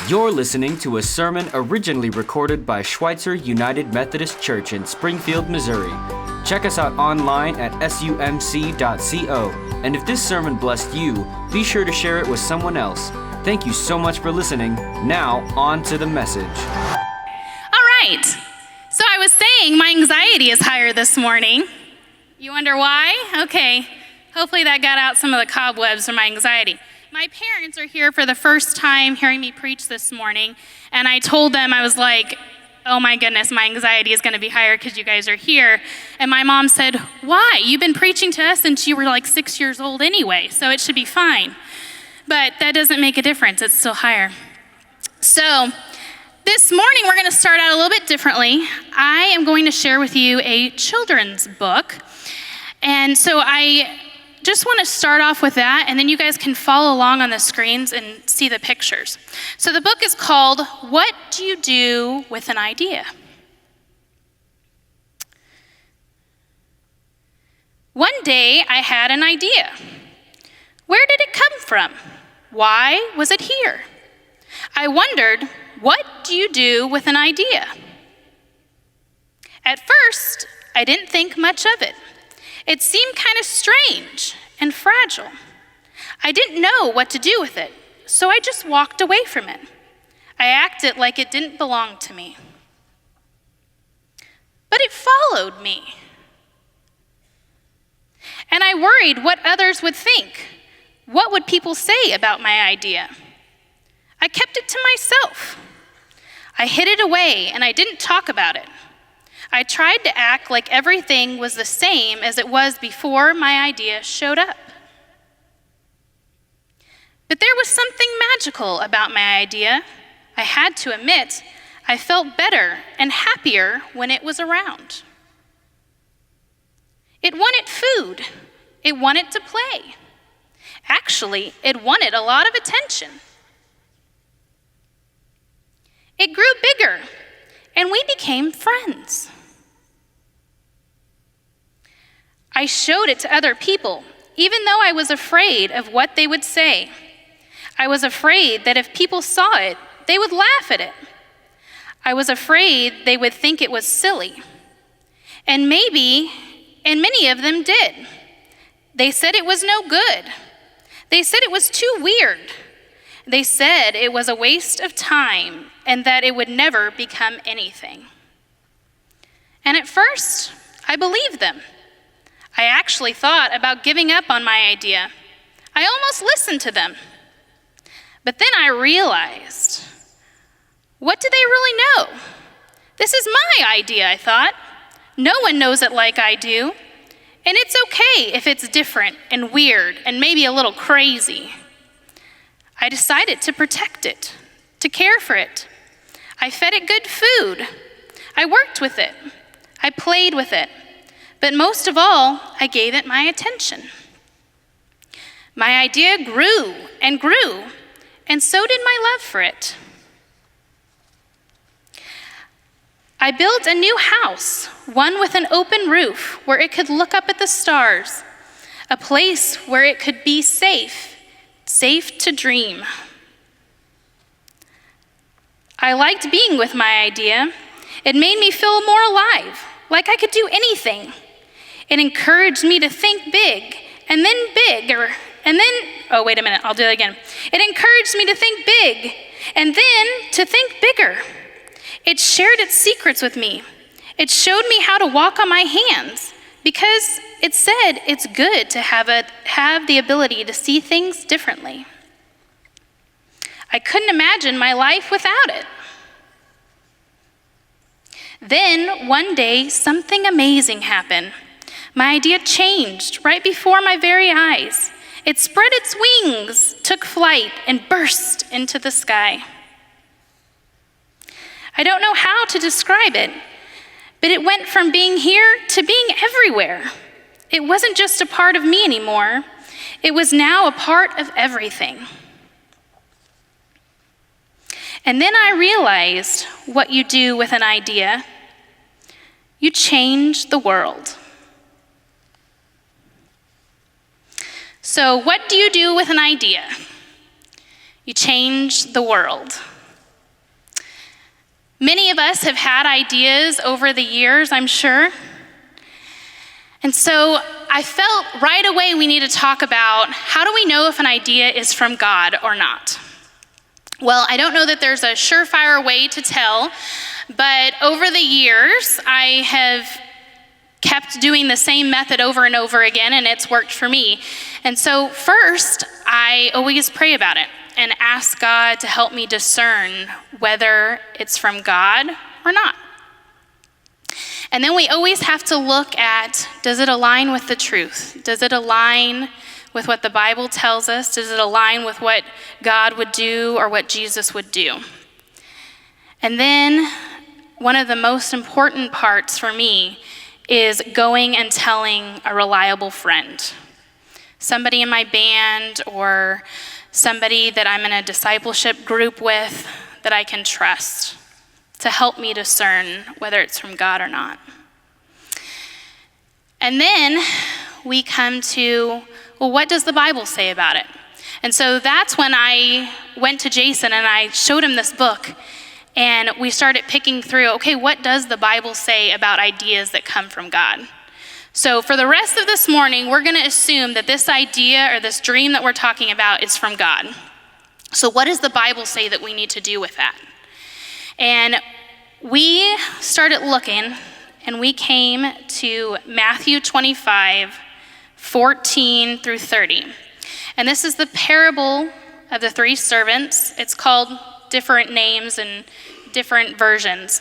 You're listening to a sermon originally recorded by Schweitzer United Methodist Church in Springfield, Missouri. Check us out online at sumc.co. And if this sermon blessed you, be sure to share it with someone else. Thank you so much for listening. Now, on to the message. All right. So I was saying my anxiety is higher this morning. You wonder why? Okay. Hopefully that got out some of the cobwebs from my anxiety. My parents are here for the first time hearing me preach this morning, and I told them, I was like, oh my goodness, my anxiety is going to be higher because you guys are here. And my mom said, why? You've been preaching to us since you were like 6 years old anyway, so it should be fine. But that doesn't make a difference. It's still higher. So this morning, we're going to start out a little bit differently. I am going to share with you a children's book. And so I just want to start off with that, and then you guys can follow along on the screens and see the pictures. So the book is called, What Do You Do with an Idea? One day, I had an idea. Where did it come from? Why was it here? I wondered, what do you do with an idea? At first, I didn't think much of it. It seemed kind of strange and fragile. I didn't know what to do with it, so I just walked away from it. I acted like it didn't belong to me. But it followed me. And I worried what others would think. What would people say about my idea? I kept it to myself. I hid it away and I didn't talk about it. I tried to act like everything was the same as it was before my idea showed up. But there was something magical about my idea. I had to admit, I felt better and happier when it was around. It wanted food. It wanted to play. Actually, it wanted a lot of attention. It grew bigger, and we became friends. I showed it to other people, even though I was afraid of what they would say. I was afraid that if people saw it, they would laugh at it. I was afraid they would think it was silly. And many of them did. They said it was no good. They said it was too weird. They said it was a waste of time and that it would never become anything. And at first, I believed them. I actually thought about giving up on my idea. I almost listened to them. But then I realized, what do they really know? This is my idea, I thought. No one knows it like I do. And it's okay if it's different and weird and maybe a little crazy. I decided to protect it, to care for it. I fed it good food. I worked with it. I played with it. But most of all, I gave it my attention. My idea grew, and so did my love for it. I built a new house, one with an open roof where it could look up at the stars, a place where it could be safe to dream. I liked being with my idea. It made me feel more alive, like I could do anything. It encouraged me to think big, and then bigger, and then, oh, wait a minute, I'll do that again. It encouraged me to think big, and then to think bigger. It shared its secrets with me. It showed me how to walk on my hands, because it said it's good to have the ability to see things differently. I couldn't imagine my life without it. Then, one day, something amazing happened. My idea changed right before my very eyes. It spread its wings, took flight, and burst into the sky. I don't know how to describe it, but it went from being here to being everywhere. It wasn't just a part of me anymore. It was now a part of everything. And then I realized what you do with an idea. You change the world. So what do you do with an idea? You change the world. Many of us have had ideas over the years, I'm sure. And so I felt right away we need to talk about how do we know if an idea is from God or not? Well, I don't know that there's a surefire way to tell, but over the years, I have kept doing the same method over and over again, and it's worked for me. And so first, I always pray about it and ask God to help me discern whether it's from God or not. And then we always have to look at, does it align with the truth? Does it align with what the Bible tells us? Does it align with what God would do or what Jesus would do? And then one of the most important parts for me is going and telling a reliable friend. Somebody in my band or somebody that I'm in a discipleship group with that I can trust to help me discern whether it's from God or not. And then we come to, well, what does the Bible say about it? And so that's when I went to Jason and I showed him this book, and we started picking through, okay, what does the Bible say about ideas that come from God? So for the rest of this morning, we're going to assume that this idea or this dream that we're talking about is from God. So what does the Bible say that we need to do with that? And we started looking, and we came to Matthew 25, 14 through 30. And this is the parable of the three servants. It's called different names and different versions.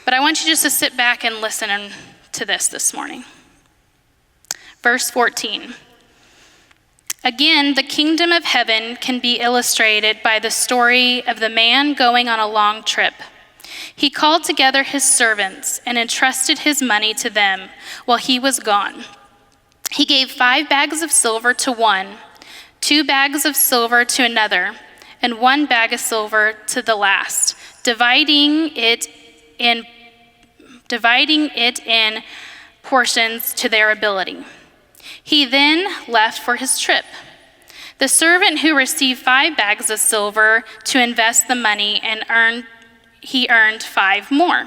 But I want you just to sit back and listen to this morning. Verse 14. Again, the kingdom of heaven can be illustrated by the story of the man going on a long trip. He called together his servants and entrusted his money to them while he was gone. He gave 5 bags of silver to one, 2 bags of silver to another, and 1 bag of silver to the last, dividing it in portions to their ability. He then left for his trip. The servant who received 5 bags of silver to invest the money and earned 5 more.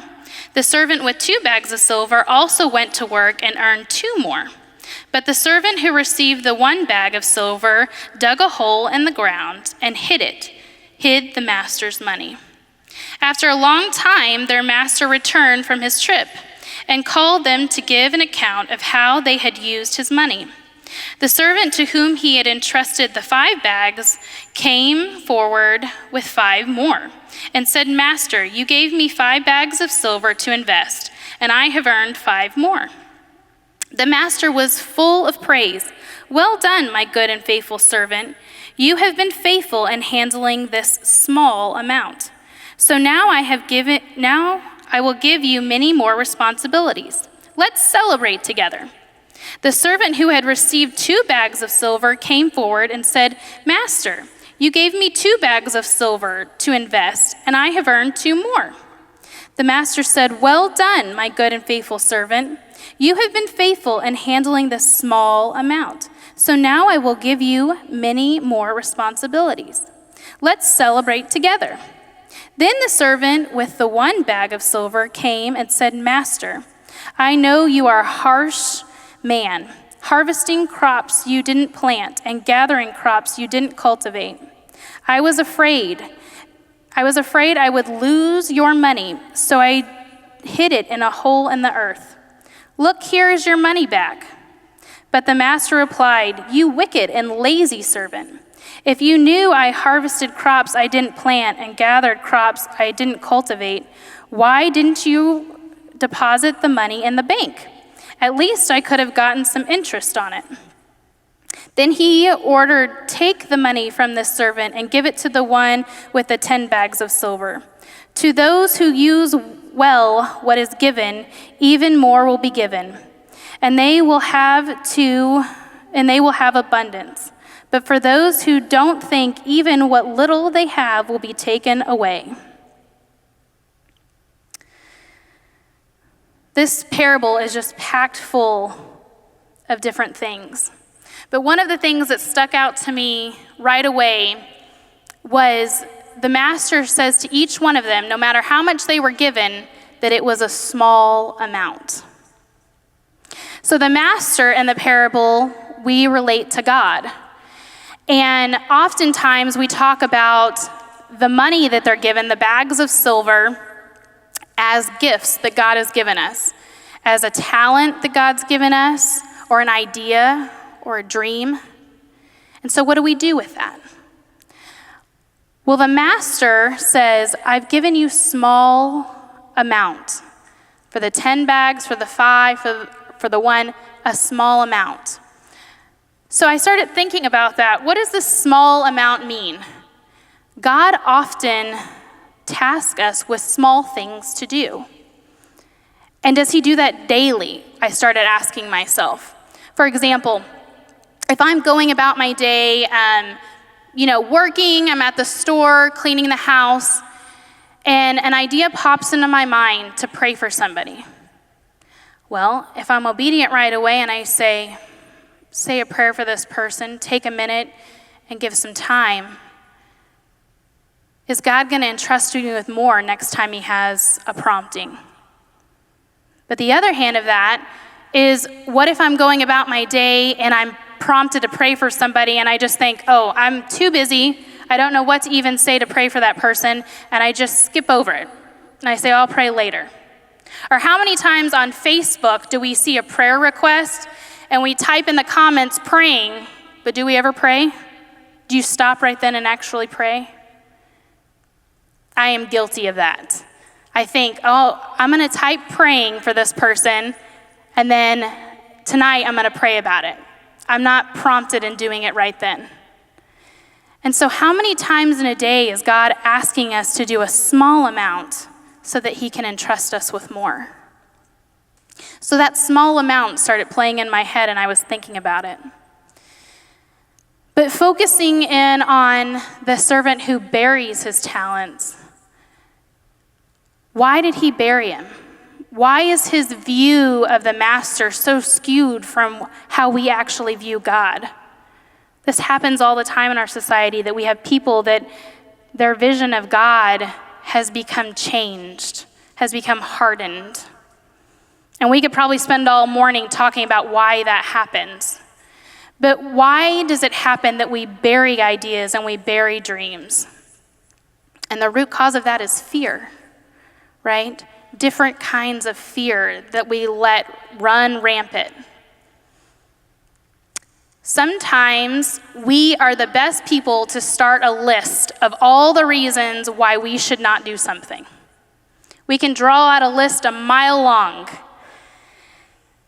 The servant with 2 bags of silver also went to work and earned 2 more. But the servant who received the 1 bag of silver dug a hole in the ground and hid the master's money. After a long time, their master returned from his trip and called them to give an account of how they had used his money. The servant to whom he had entrusted the 5 bags came forward with 5 more and said, "Master, you gave me 5 bags of silver to invest, and I have earned 5 more." The master was full of praise. "Well done, my good and faithful servant. You have been faithful in handling this small amount. So now I will give you many more responsibilities. Let's celebrate together." The servant who had received 2 bags of silver came forward and said, "Master, you gave me 2 bags of silver to invest, and I have earned 2 more." The master said, "Well done, my good and faithful servant. You have been faithful in handling this small amount. So now I will give you many more responsibilities. Let's celebrate together." Then the servant with the 1 bag of silver came and said, "Master, I know you are a harsh man, harvesting crops you didn't plant and gathering crops you didn't cultivate. I was afraid I would lose your money, so I hid it in a hole in the earth. Look, here is your money back." But the master replied, "You wicked and lazy servant. If you knew I harvested crops I didn't plant and gathered crops I didn't cultivate, why didn't you deposit the money in the bank? At least I could have gotten some interest on it." Then he ordered, "Take the money from this servant and give it to the one with the 10 bags of silver. To those who use well what is given, even more will be given, and they will have abundance. But for those who don't think, even what little they have will be taken away." This parable is just packed full of different things. But one of the things that stuck out to me right away was the master says to each one of them, no matter how much they were given, that it was a small amount. So the master in the parable, we relate to God. And oftentimes we talk about the money that they're given, the bags of silver, as gifts that God has given us, as a talent that God's given us, or an idea, or a dream. And so what do we do with that? Well, the master says, I've given you small amount. For the 10 bags, for the 5, for the 1, a small amount. So I started thinking about that. What does this small amount mean? God often tasks us with small things to do. And does he do that daily? I started asking myself. For example, if I'm going about my day, working, I'm at the store, cleaning the house, and an idea pops into my mind to pray for somebody. Well, if I'm obedient right away and I say a prayer for this person, take a minute and give some time, is God going to entrust me with more next time he has a prompting? But the other hand of that is, what if I'm going about my day and I'm prompted to pray for somebody and I just think, oh, I'm too busy, I don't know what to even say to pray for that person, and I just skip over it. And I say, I'll pray later. Or how many times on Facebook do we see a prayer request and we type in the comments praying, but do we ever pray? Do you stop right then and actually pray? I am guilty of that. I think, I'm going to type praying for this person, and then tonight I'm going to pray about it. I'm not prompted in doing it right then. And so how many times in a day is God asking us to do a small amount so that he can entrust us with more? So that small amount started playing in my head, and I was thinking about it. But focusing in on the servant who buries his talents, why did he bury him? Why is his view of the master so skewed from how we actually view God? This happens all the time in our society, that we have people that their vision of God has become changed, has become hardened. And we could probably spend all morning talking about why that happens. But why does it happen that we bury ideas and we bury dreams? And the root cause of that is fear, right? Different kinds of fear that we let run rampant. Sometimes we are the best people to start a list of all the reasons why we should not do something. We can draw out a list a mile long.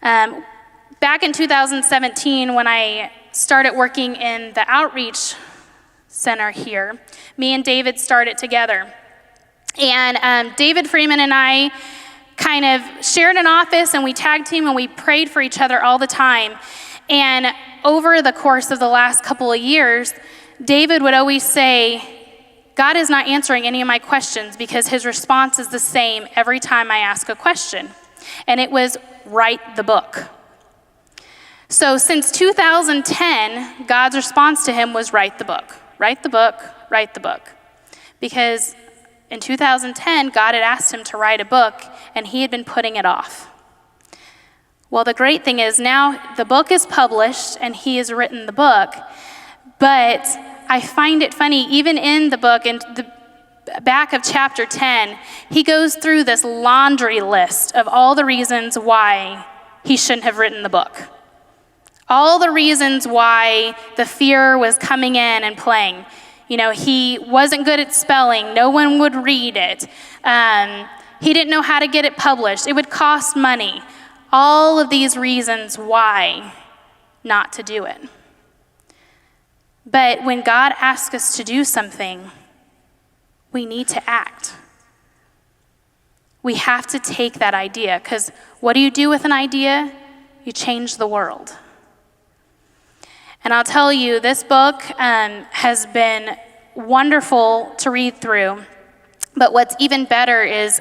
Back in 2017, when I started working in the outreach center here, me and David started together. And David Freeman and I kind of shared an office, and we tag team and we prayed for each other all the time. And over the course of the last couple of years, David would always say, God is not answering any of my questions, because his response is the same every time I ask a question. And it was, write the book. So since 2010, God's response to him was, write the book, write the book, write the book. Because in 2010, God had asked him to write a book, and he had been putting it off. Well, the great thing is now the book is published and he has written the book, but I find it funny, even in the book, in the back of chapter 10, he goes through this laundry list of all the reasons why he shouldn't have written the book. All the reasons why the fear was coming in and playing. You know, he wasn't good at spelling. No one would read it. He didn't know how to get it published. It would cost money. All of these reasons why not to do it. But when God asks us to do something, we need to act. We have to take that idea, because what do you do with an idea? You change the world. And I'll tell you, this book has been wonderful to read through. But what's even better is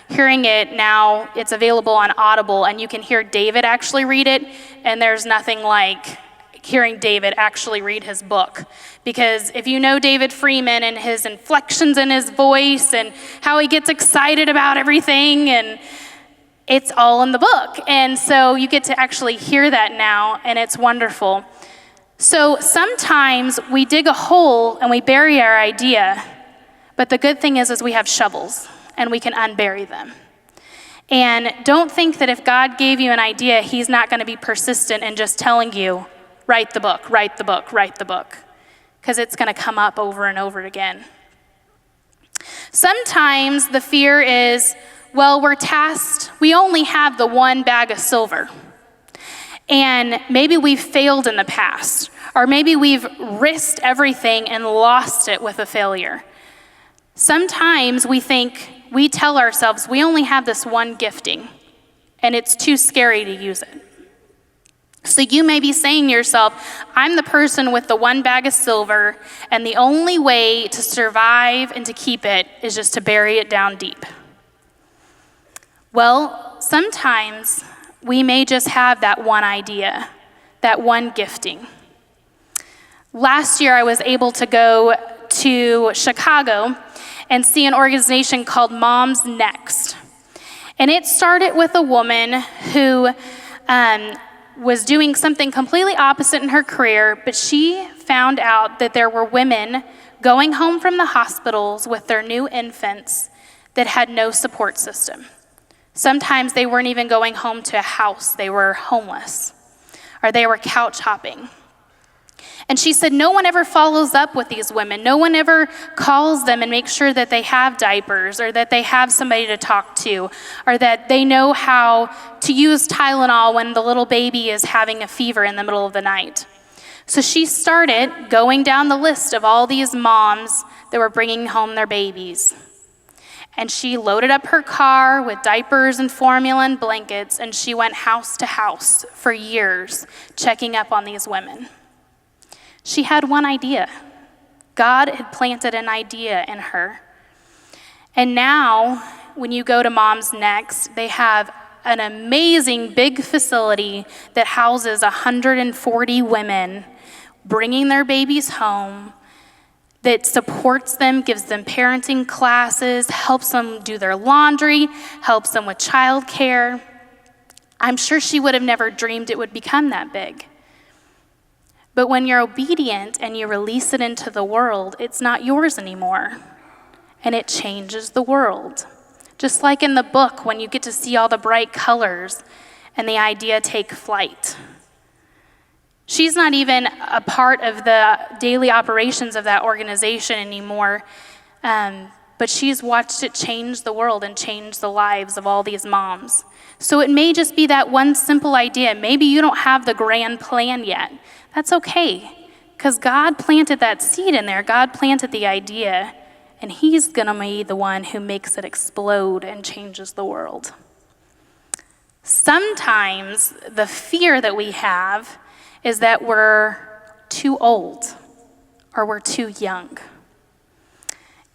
hearing it now. It's available on Audible, and you can hear David actually read it, and there's nothing like hearing David actually read his book. Because if you know David Freeman and his inflections in his voice and how he gets excited about everything, and it's all in the book. And so you get to actually hear that now, and it's wonderful. So sometimes we dig a hole and we bury our idea, but the good thing is we have shovels and we can unbury them. And don't think that if God gave you an idea, he's not going to be persistent in just telling you, write the book, write the book, write the book, because it's going to come up over and over again. Sometimes the fear is, well, we're tasked, we only have the one bag of silver. And maybe we've failed in the past, or maybe we've risked everything and lost it with a failure. Sometimes we tell ourselves we only have this one gifting, and it's too scary to use it. So you may be saying to yourself, I'm the person with the one bag of silver, and the only way to survive and to keep it is just to bury it down deep. Well, sometimes we may just have that one idea, that one gifting. Last year, I was able to go to Chicago and see an organization called Moms Next. And it started with a woman who was doing something completely opposite in her career, but she found out that there were women going home from the hospitals with their new infants that had no support system. Sometimes they weren't even going home to a house, they were homeless, or they were couch hopping. And she said, no one ever follows up with these women. No one ever calls them and makes sure that they have diapers, or that they have somebody to talk to, or that they know how to use Tylenol when the little baby is having a fever in the middle of the night. So she started going down the list of all these moms that were bringing home their babies. And she loaded up her car with diapers and formula and blankets, and she went house to house for years, checking up on these women. She had one idea. God had planted an idea in her. And now, when you go to Moms Next, they have an amazing big facility that houses 140 women bringing their babies home, that supports them, gives them parenting classes, helps them do their laundry, helps them with childcare. I'm sure she would have never dreamed it would become that big. But when you're obedient and you release it into the world, it's not yours anymore. And it changes the world. Just like in the book, when you get to see all the bright colors and the idea take flight. She's not even a part of the daily operations of that organization anymore, but she's watched it change the world and change the lives of all these moms. So it may just be that one simple idea. Maybe you don't have the grand plan yet. That's okay, because God planted that seed in there. God planted the idea, and he's going to be the one who makes it explode and changes the world. Sometimes the fear that we have is that we're too old or we're too young.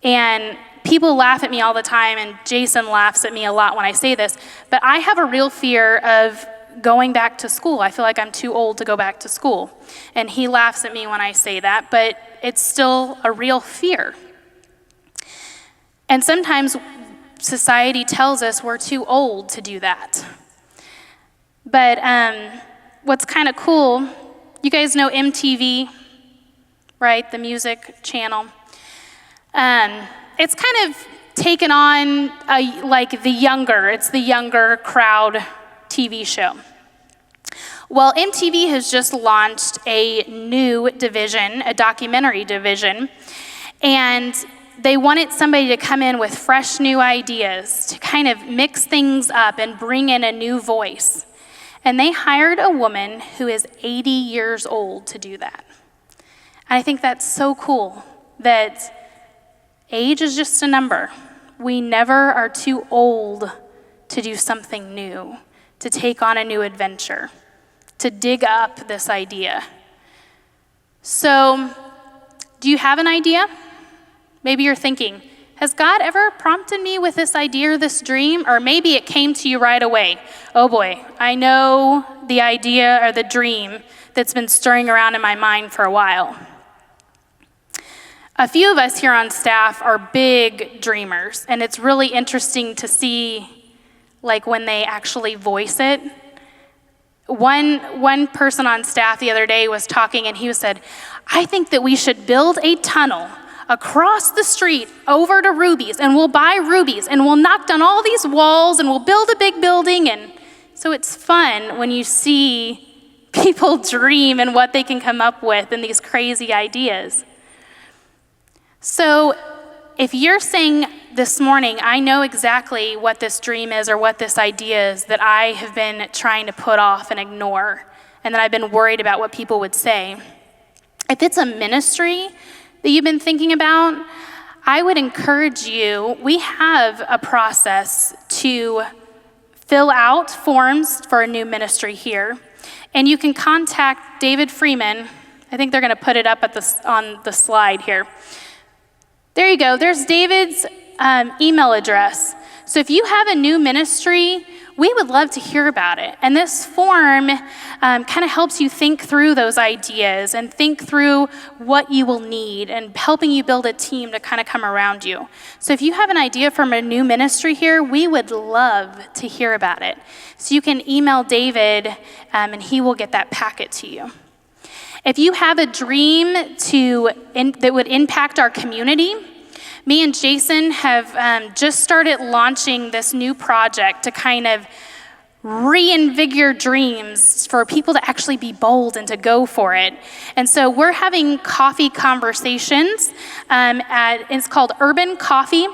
And people laugh at me all the time, and Jason laughs at me a lot when I say this, but I have a real fear of going back to school. I feel like I'm too old to go back to school. And he laughs at me when I say that, but it's still a real fear. And sometimes society tells us we're too old to do that. But what's kind of cool, you guys know MTV, right? The music channel. It's kind of taken on it's the younger crowd TV show. Well, MTV has just launched a new division, a documentary division, and they wanted somebody to come in with fresh new ideas to kind of mix things up and bring in a new voice. And they hired a woman who is 80 years old to do that. And I think that's so cool that age is just a number. We never are too old to do something new, to take on a new adventure, to dig up this idea. So, do you have an idea? Maybe you're thinking, has God ever prompted me with this idea or this dream? Or maybe it came to you right away. Oh boy, I know the idea or the dream that's been stirring around in my mind for a while. A few of us here on staff are big dreamers, and it's really interesting to see like when they actually voice it. One person on staff the other day was talking, and he said, I think that we should build a tunnel across the street over to Ruby's, and we'll buy Ruby's, and we'll knock down all these walls, and we'll build a big building. And so it's fun when you see people dream and what they can come up with and these crazy ideas. So if you're saying this morning, I know exactly what this dream is or what this idea is that I have been trying to put off and ignore, and that I've been worried about what people would say. If it's a ministry that you've been thinking about, I would encourage you, we have a process to fill out forms for a new ministry here. And you can contact David Freeman. I think they're going to put it up on the slide here. There you go. There's David's email address. So if you have a new ministry, we would love to hear about it. And this form kind of helps you think through those ideas and think through what you will need and helping you build a team to kind of come around you. So if you have an idea from a new ministry here, we would love to hear about it. So you can email David and he will get that packet to you. If you have a dream that would impact our community, me and Jason have just started launching this new project to kind of reinvigorate dreams for people to actually be bold and to go for it. And so we're having coffee conversations. It's called Urban Coffee.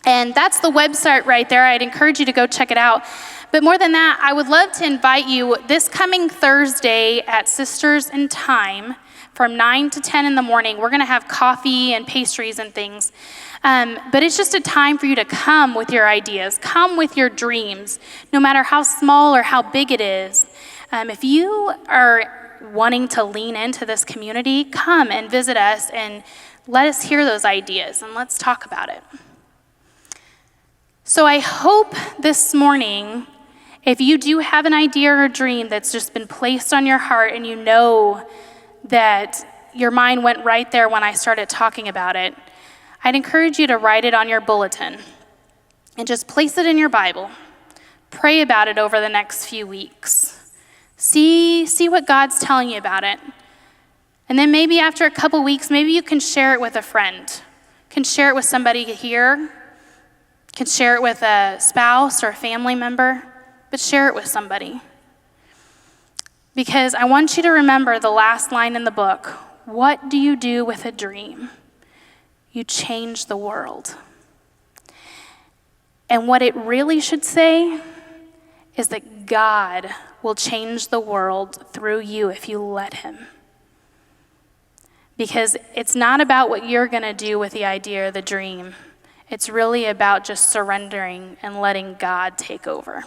And that's the website right there. I'd encourage you to go check it out. But more than that, I would love to invite you this coming Thursday at Sisters in Time from 9 to 10 in the morning. We're going to have coffee and pastries and things. But it's just a time for you to come with your ideas, come with your dreams, no matter how small or how big it is. If you are wanting to lean into this community, come and visit us and let us hear those ideas and let's talk about it. So I hope this morning, if you do have an idea or a dream that's just been placed on your heart and you know that your mind went right there when I started talking about it, I'd encourage you to write it on your bulletin and just place it in your Bible. Pray about it over the next few weeks. See what God's telling you about it. And then maybe after a couple weeks, maybe you can share it with a friend, can share it with somebody here, can share it with a spouse or a family member, but share it with somebody. Because I want you to remember the last line in the book. What do you do with a dream? You change the world. And what it really should say is that God will change the world through you if you let him. Because it's not about what you're going to do with the idea or the dream. It's really about just surrendering and letting God take over.